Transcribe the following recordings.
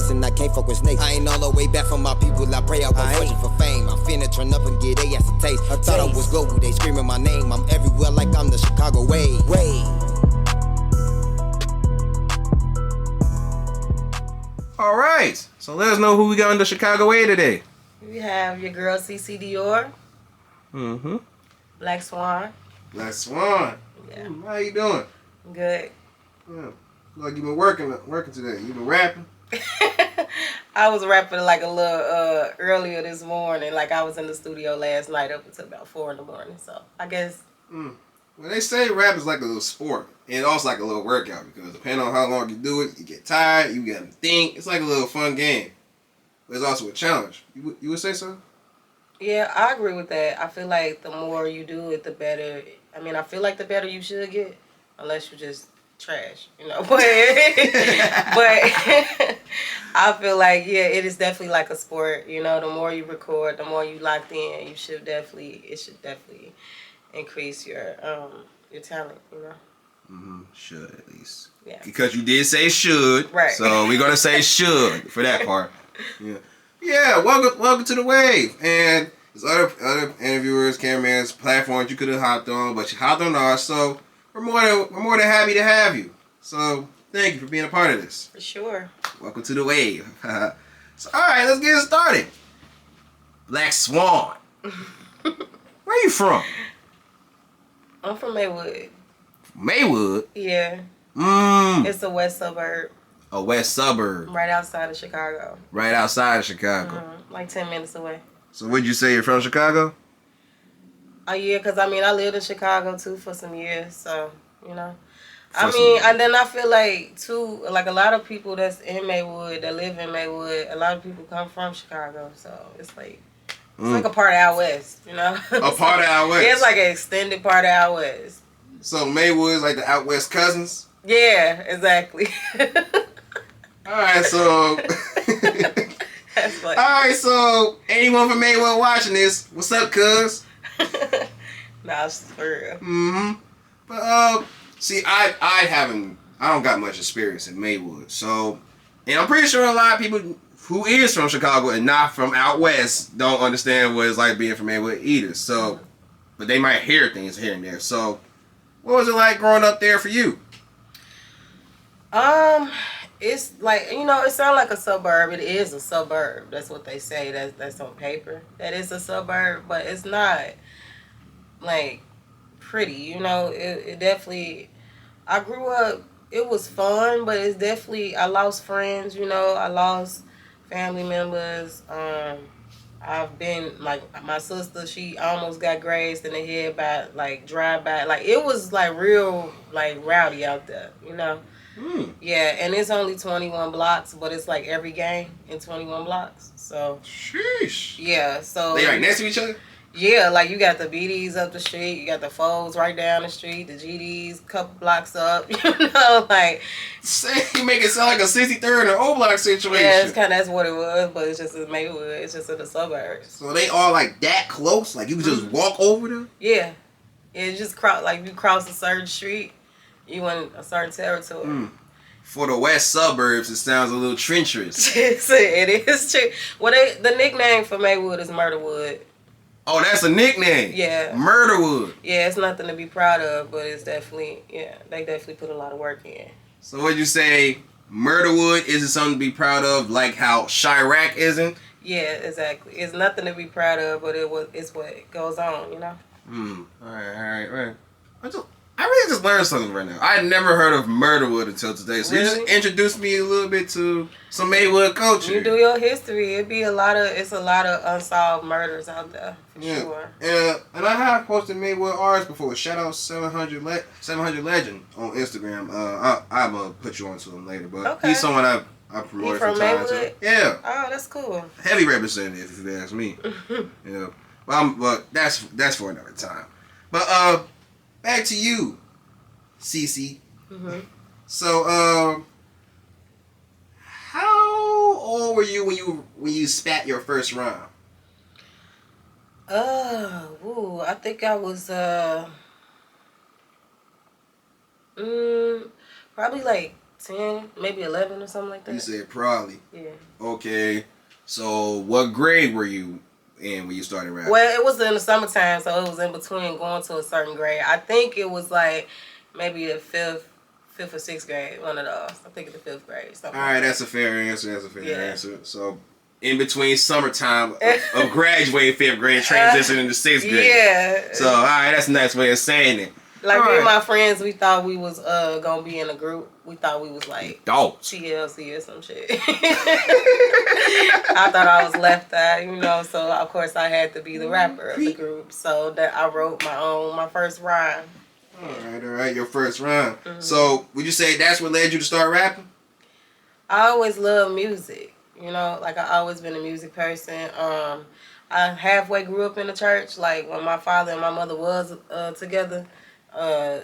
face and I can't fuck with snakes. I ain't all the way back from my people, I pray I won't fortune for fame. I'm finna turn up and get they ass a taste. I thought I was global, they screaming my name. I'm everywhere like I'm the Chicago way. All right, so let us know who we got in the Chicago way today. We have your girl Sisi Dior. Mm-hmm. Black Swan. Black Swan. Yeah. How you doing? Good. Yeah. Like you been working today. You been rapping? I was rapping like a little earlier this morning. Like I was in the studio last night up until about 4 in the morning. So I guess. Well, they say rap is like a little sport. And it's also like a little workout because depending on how long you do it, you get tired, you got to think. It's like a little fun game. But it's also a challenge. You would say so? Yeah, I agree with that. I feel like the more you do it, the better. I mean, I feel like the better you should get, unless you just trash, you know. But I feel like, yeah, it is definitely like a sport. You know, the more you record, the more you locked in, it should definitely increase your talent, you know. Should at least. Yeah. Because you did say should. Right. So we're gonna say should for that part. Yeah. Yeah. Welcome to the wave. And there's other interviewers, cameramans, platforms you could have hopped on, but you hopped on ours. So we're more than happy to have you. So thank you for being a part of this. For sure. Welcome to the wave. So all right, let's get started. Black Swan. Where you from? I'm from MurdaWood. Maywood? Yeah. It's a west suburb. A west suburb. Right outside of Chicago. Right outside of Chicago. Like 10 minutes away. So would you say you're from Chicago? Oh, yeah, because, I mean, I lived in Chicago, too, for some years, so, you know. And then I feel like, too, like a lot of people that's in Maywood, that live in Maywood, a lot of people come from Chicago, so it's like... It's like a part of out west, you know? A part of out west? Yeah, it's like an extended part of out west. So Maywood's like the out west cousins? Yeah, exactly. Alright, so... That's like... Alright, so anyone from Maywood watching this, what's up, cuz? Nah, it's for real. But, see, I don't got much experience in Maywood, so... And I'm pretty sure a lot of people who is from Chicago and not from out west don't understand what it's like being from Maywood either. So, but they might hear things here and there. So, what was it like growing up there for you? It's like, you know, it sounds like a suburb. It is a suburb. That's what they say. That's on paper. That is a suburb, but it's not like pretty. You know, it definitely. I grew up. It was fun, but it's definitely. I lost friends. You know, I lost family members. I've been, like, my sister, she almost got grazed in the head by, like, drive-by. Like, it was, like, real, like, rowdy out there, you know? Yeah, and it's only 21 blocks, but it's, like, every game in 21 blocks, so. Sheesh. Yeah, so. They right next to each other? Yeah, like, you got the BDs up the street, you got the Folds right down the street, the GDs couple blocks up, you know, like. You make it sound like a 63rd and an O block situation. Yeah, it's kind of, that's what it was, but it's just in Maywood, it's just in the suburbs. So they all like that close? Like you could just walk over them? Yeah. It's just, like, you cross a certain street, you in a certain territory. For the west suburbs, it sounds a little treacherous. It is true. Well, the nickname for Maywood is MurdaWood. Oh, that's a nickname. Yeah. MurdaWood. Yeah, it's nothing to be proud of, but it's definitely, yeah, they definitely put a lot of work in. So would you say MurdaWood isn't something to be proud of, like how Chirac isn't? Yeah, exactly. It's nothing to be proud of, but it's what goes on, you know? All right. I really just learned something right now. I had never heard of MurdaWood until today. So Really? you just introduced me a little bit to some Maywood culture. You do your history. It's a lot of unsolved murders out there, for sure. And I have posted Maywood artists before. Shout out 700 Legend on Instagram. I'm going to put you onto him later, but he's someone I promoted from time to time. Yeah. Oh, that's cool. Heavy representative, if you ask me. Yeah. But that's for another time. But back to you, Sisi. So, how old were you when you spat your first rhyme? I think I was probably like 10, maybe 11 or something like that. You said probably. Yeah. Okay. So what grade were you in when you started rapping? Well, it was in the summertime, so it was in between going to a certain grade. I think it was like maybe the fifth or sixth grade, one of those. I think it's the 5th grade. All right, that's a fair answer. Yeah. Answer. So, in between summertime of graduating 5th grade, transitioning into 6th grade. Yeah. So, all right, that's a nice way of saying it. Like all me right. and my friends, we thought we was gonna be in a group. We thought we was like Dogs. TLC or some shit. I thought I was left out, you know. So of course I had to be the rapper of the group. So that I wrote my first rhyme. All right, your first rhyme. Mm-hmm. So, would you say that's what led you to start rapping? I always loved music, you know. Like I always been a music person. I halfway grew up in the church. Like when my father and my mother was together.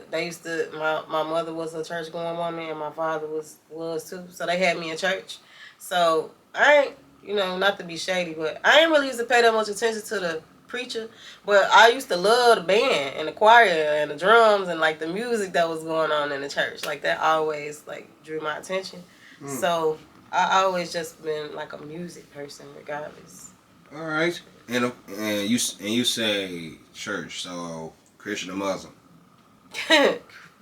They used to. My mother was a church going woman, and my father was too. So they had me in church. So I ain't, you know, not to be shady, but I ain't really used to pay that much attention to the preacher. But I used to love the band and the choir and the drums and like the music that was going on in the church. Like that always like drew my attention. So I always just been like a music person, regardless. All right, and you say church, so Christian or Muslim?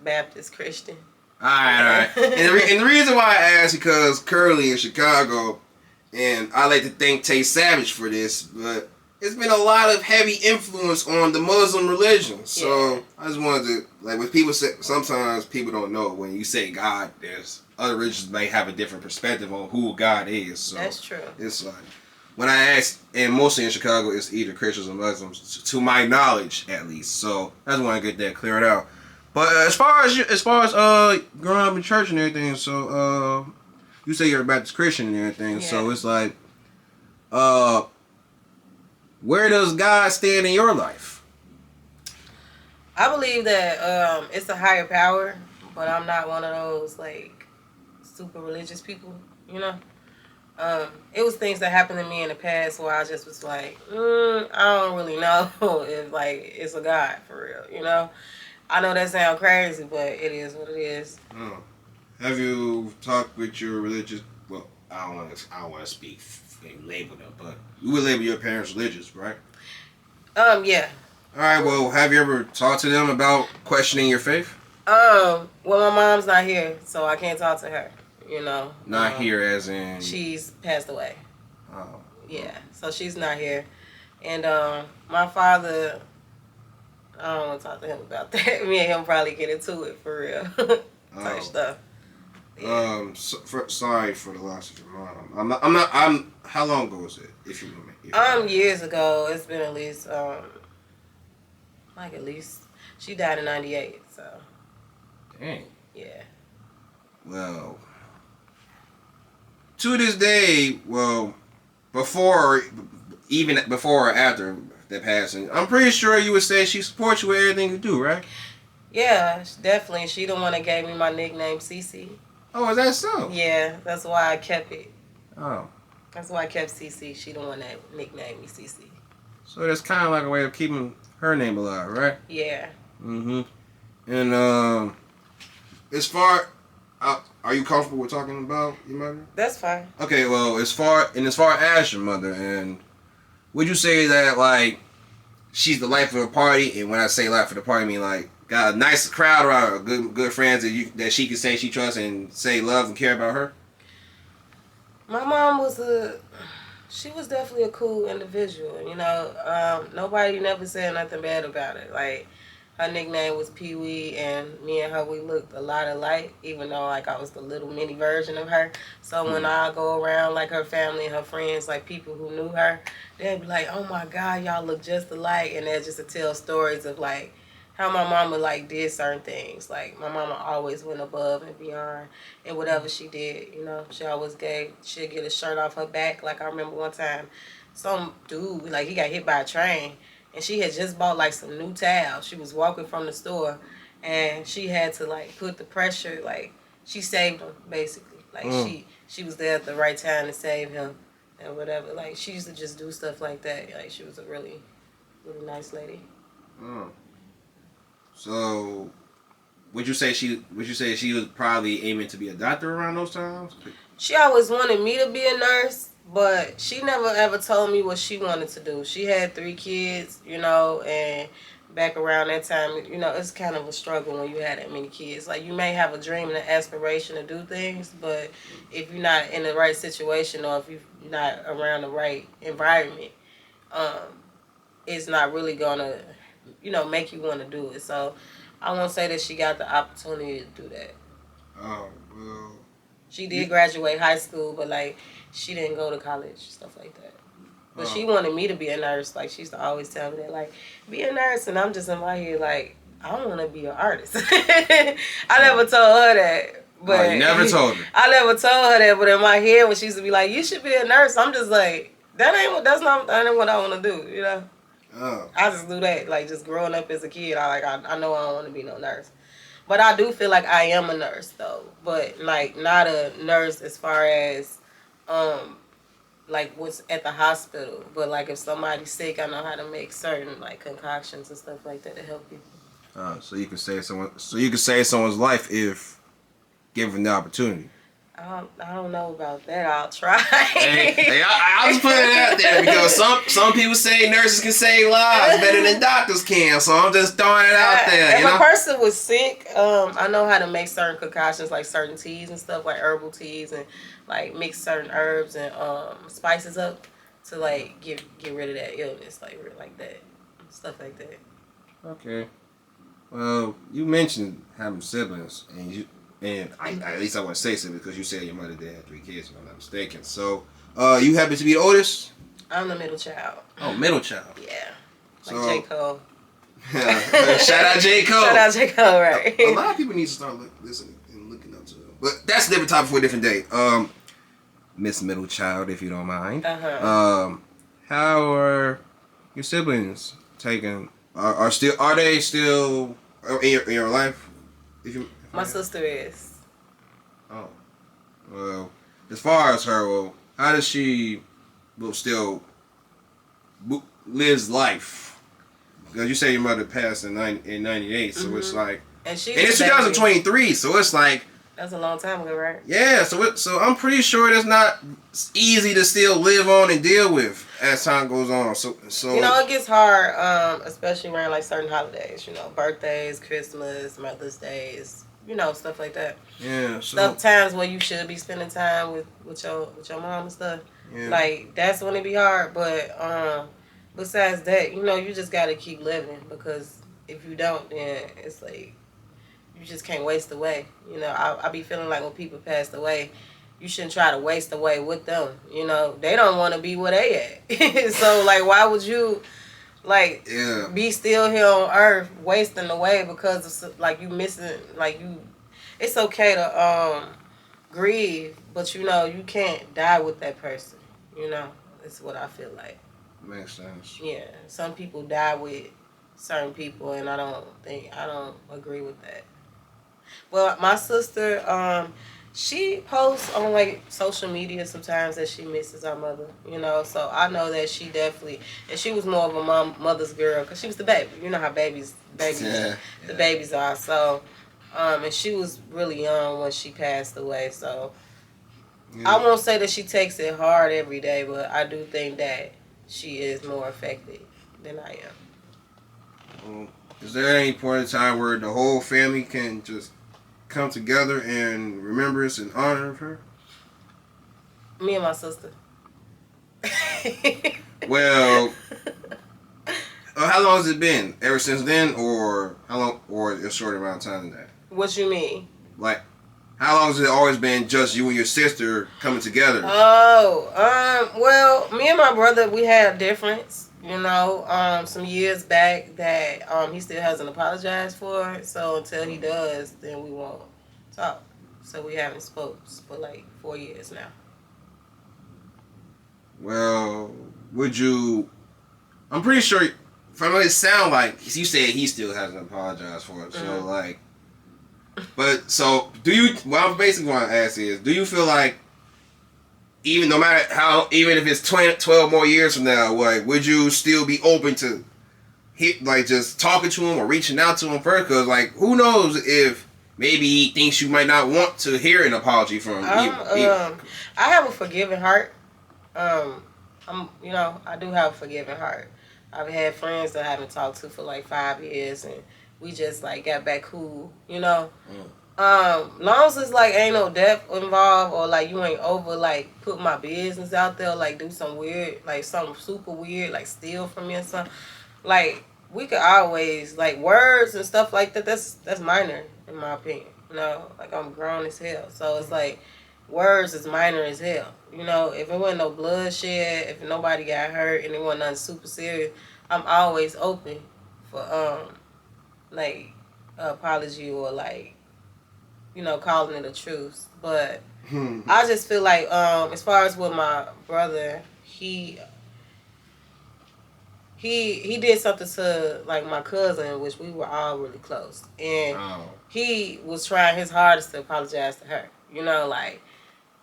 Baptist Christian. All right. And the reason why I ask is because currently in Chicago, and I like to thank Tay Savage for this, but it's been a lot of heavy influence on the Muslim religion. So Yeah. I just wanted to, like, when people say, sometimes people don't know when you say God, there's other religions may have a different perspective on who God is. So That's true. it's like, when I ask, and mostly in Chicago, it's either Christians or Muslims, to my knowledge at least. So I just want to get that cleared out. But as far as growing up in church and everything, so you say you're a Baptist Christian and everything, so Yeah. it's like, where does God stand in your life? I believe that it's a higher power, but I'm not one of those like super religious people, you know. It was things that happened to me in the past where I just was like, I don't really know if like it's a God for real, you know. I know that sounds crazy, but it is what it is. Have you talked with your religious? Well, I don't want to speak and label them, but you would label your parents religious, right? Yeah. All right. Well, have you ever talked to them about questioning your faith? Well, my mom's not here, so I can't talk to her. You know. Not here, as in. She's passed away. Oh. Yeah, so she's not here, and my father. I don't want to talk to him about that. Me and him probably get into it for real. Type stuff. Yeah. Sorry for the loss of your mom. How long ago was it? If you remember. Years ago. It's been at least she died in '98. So. Dang. Yeah. Well. To this day, well, before or after the passing, I'm pretty sure you would say she supports you with everything you do, right? Yeah, definitely. She the one that gave me my nickname, Sisi. Oh, is that so? Yeah, that's why I kept it. Oh. That's why I kept Sisi. She the one that nicknamed me Sisi. So that's kind of like a way of keeping her name alive, right? Yeah. Mm-hmm. And as far, are you comfortable with talking about your mother? That's fine. Okay, well, as far as your mother, and would you say that like she's the life of the party? And when I say life of the party, I mean like got a nice crowd around her, good friends that she can say she trusts and say love and care about her. My mom she was definitely a cool individual, you know. Nobody never said nothing bad about it. Like, her nickname was Pee Wee, and me and her, we looked a lot alike, even though, like, I was the little mini version of her. So when I go around, like, her family and her friends, like, people who knew her, they'd be like, oh, my God, y'all look just alike. And they're just to tell stories of, like, how my mama, like, did certain things. Like, my mama always went above and beyond in whatever she did, you know. She'd get a shirt off her back. Like, I remember one time, some dude, like, he got hit by a train, and she had just bought, like, some new towels. She was walking from the store, and she had to, like, put the pressure, like, she saved him, basically. Like, she was there at the right time to save him and whatever. Like, she used to just do stuff like that. Like, she was a really, really nice lady. So, would you say she was probably aiming to be a doctor around those times? She always wanted me to be a nurse, but she never ever told me what she wanted to do. She had 3 kids, you know, and back around that time, you know, it's kind of a struggle when you have that many kids. Like, you may have a dream and an aspiration to do things, but if you're not in the right situation or if you're not around the right environment, it's not really gonna, you know, make you want to do it. So I won't say that she got the opportunity to do that. Oh, well. She did graduate high school, but like she didn't go to college, stuff like that. But she wanted me to be a nurse. Like, she used to always tell me that, like, be a nurse, and I'm just in my head like, I don't want to be an artist. I never told her that. But you never told her. I never told her that, but in my head when she used to be like, you should be a nurse, I'm just like, that ain't what I want to do, you know. Oh. I just do that, like, just growing up as a kid. I know I don't want to be no nurse. But I do feel like I am a nurse, though. But, like, not a nurse as far as, like, what's at the hospital. But, like, if somebody's sick, I know how to make certain, like, concoctions and stuff like that to help people. So you can save someone's life if given the opportunity. I don't know about that. I'll try. Hey, I'll just put it out there because some people say nurses can save lives better than doctors can. So I'm just throwing it out there. If a person was sick, I know how to make certain concoctions, like certain teas and stuff, like herbal teas, and like mix certain herbs and spices up to like get rid of that illness, like that, stuff like that. Okay. Well, you mentioned having siblings, and at least I want to say so because you said your mother did have 3 kids, if I'm not mistaken. So, you happen to be the oldest? I'm the middle child. Oh, middle child. Yeah. Like J. Cole. Shout out J. Cole. Shout out J. Cole, right. A lot of people need to start listening and looking up to him. But that's a different topic for a different day. Miss Middle Child, if you don't mind. How are your siblings taking? Are they still in your life? My sister is. Oh. Well, as far as her, how does she still lives life? Because you say your mother passed in 98, so it's like... And it's 2023, so it's like... That's a long time ago, right? Yeah, so I'm pretty sure it's not easy to still live on and deal with as time goes on. So you know, it gets hard, especially around like certain holidays. You know, birthdays, Christmas, Mother's Days. You know, stuff like that. Yeah. So times where you should be spending time with your mom and stuff. Yeah. Like, that's when it be hard. But besides that, you know, you just gotta keep living, because if you don't, then it's like you just can't waste away. You know, I be feeling like when people passed away, you shouldn't try to waste away with them. You know, they don't want to be where they at. So, like, why would you, like, be still here on earth wasting away because of, like, you missing, like, you... It's okay to grieve, but, you know, you can't die with that person. You know, that's what I feel like. Makes sense. Yeah, some people die with certain people, and I don't agree with that. Well, my sister, she posts on like social media sometimes that she misses her mother, you know. So I know that she definitely, and she was more of a mother's girl because she was the baby. You know how babies the babies are. So, and she was really young when she passed away. So I won't say that she takes it hard every day, but I do think that she is more affected than I am. Is there any point in time where the whole family can just come together in remembrance and honor of her? Me and my sister. Well, how long has it been? Ever since then, or how long, or a short amount of time than that? What you mean? Like, how long has it always been just you and your sister coming together? Well, me and my brother, we had a difference. You know, some years back that he still hasn't apologized for it. So until he does, then we won't talk. So we haven't spoke for like 4 years now. Well, would you... I'm pretty sure, from what it sounds like, you said he still hasn't apologized for it. So, like... But, so, do you... What I basically want to ask is, do you feel like, even no matter how, even if it's 12 more years from now, like, would you still be open to like just talking to him or reaching out to him first, because like who knows if maybe he thinks you might not want to hear an apology from him. I have a forgiving heart. I do have a forgiving heart. I've had friends that I haven't talked to for like 5 years, and we just like got back cool, long as it's like ain't no death involved, or like you ain't over like put my business out there, or, like do some weird, like something super weird, like steal from me or something. Like we could always like words and stuff like that. That's minor in my opinion. Like I'm grown as hell, so it's like words is minor as hell. If it wasn't no bloodshed, if nobody got hurt, and it wasn't nothing super serious, I'm always open for like apology or like calling it a truce. But I just feel like as far as with my brother, he did something to like my cousin, which we were all really close, and he was trying his hardest to apologize to her. Like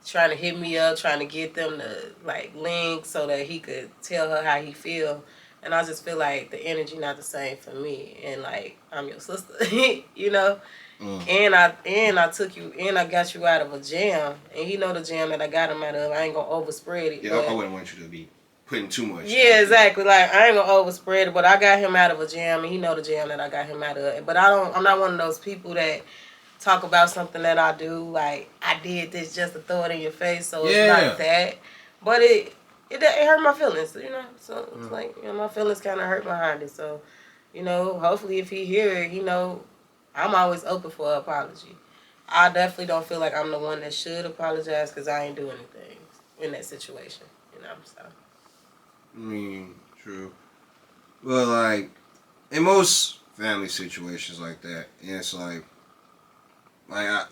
trying to hit me up, trying to get them to like link so that he could tell her how he feel. And I just feel like the energy not the same for me, and like I'm your sister, And I took you, and I got you out of a jam, and he know the jam that I got him out of. I ain't gonna overspread it. Yeah, I wouldn't want you to be putting too much. Yeah, exactly. Like I ain't gonna overspread it, but I got him out of a jam, and he know the jam that I got him out of. But I'm not one of those people that talk about something that I do, like I did this just to throw it in your face. So it's not that, but it hurt my feelings, So it's like my feelings kind of hurt behind it. So hopefully if he hear it, I'm always open for an apology. I definitely don't feel like I'm the one that should apologize because I ain't do anything in that situation. So. I mean, true. Well, like in most family situations like that, it's like I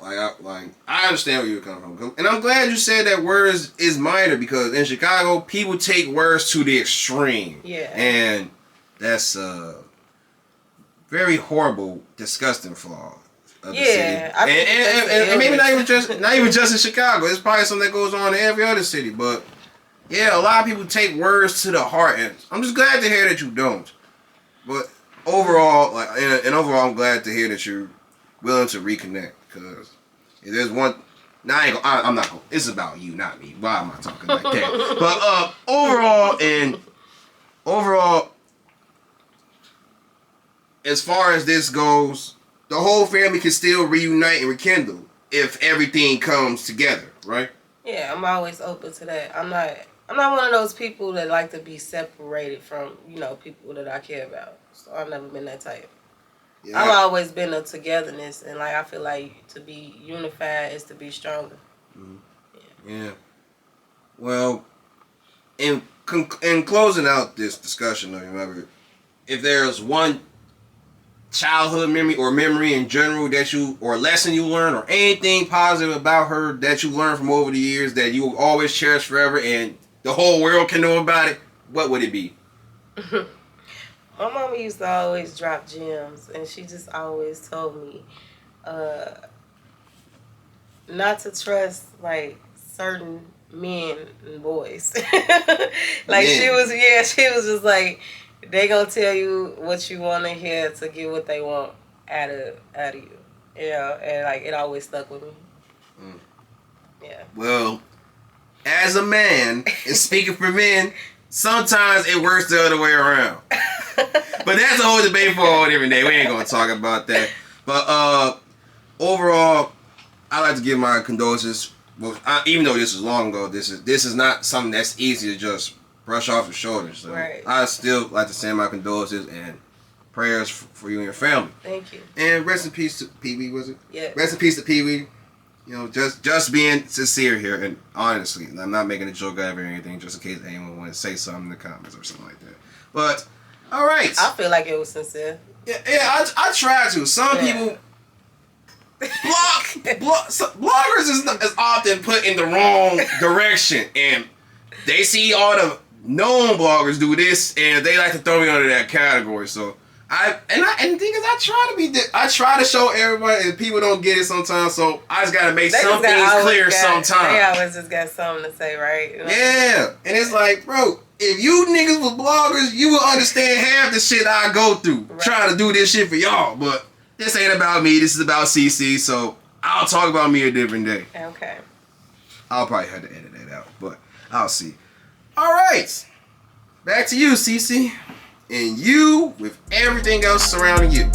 understand where you're coming from, and I'm glad you said that words is minor, because in Chicago people take words to the extreme. Yeah. And that's very horrible, disgusting flaw of the city. And maybe not even just in Chicago. It's probably something that goes on in every other city. But yeah, a lot of people take words to the heart, and I'm just glad to hear that you don't. But overall, overall, I'm glad to hear that you're willing to reconnect, because if there's one. Now I'm not going. It's about you, not me. Why am I talking like that? But overall. As far as this goes, the whole family can still reunite and rekindle if everything comes together, right? Yeah, I'm always open to that. I'm not one of those people that like to be separated from, people that I care about. So I've never been that type. Yeah. I've always been a togetherness, and like I feel like to be unified is to be stronger. Mm-hmm. Yeah. Well, in closing out this discussion, remember, if there's one childhood memory or memory in general or lesson you learned, or anything positive about her that you learned from over the years that you will always cherish forever and the whole world can know about it, what would it be? My mama used to always drop gems, and she just always told me not to trust like certain men and boys. Like she was just like, they gonna tell you what you want to hear to get what they want out of you, and like it always stuck with me. Yeah. Well, as a man, and speaking for men, sometimes it works the other way around. But that's a whole debate for a whole different day. We ain't gonna talk about that. But overall, I like to give my condolences. Well, even though this was long ago, this is not something that's easy to just brush off your shoulders. So right. I still like to send my condolences and prayers for you and your family. Thank you. And rest in peace to Pee Wee, was it? Yeah. Rest in peace to Pee Wee. Just being sincere here, and honestly, I'm not making a joke out of it or anything, just in case anyone want to say something in the comments or something like that. But all right. I feel like it was sincere. Yeah. I try to. Some people. Bloggers is often put in the wrong direction, and they see all the known bloggers do this, and they like to throw me under that category. So And the thing is, I try to show everybody, and people don't get it sometimes. So I just gotta make some things clear sometimes. They always just got something to say, right? You know? Yeah, and it's like, bro, if you niggas was bloggers, you would understand half the shit I go through trying to do this shit for y'all. But this ain't about me. This is about CC. So I'll talk about me a different day. Okay. I'll probably have to edit that out, but I'll see. All right, back to you, CC. And you with everything else surrounding you.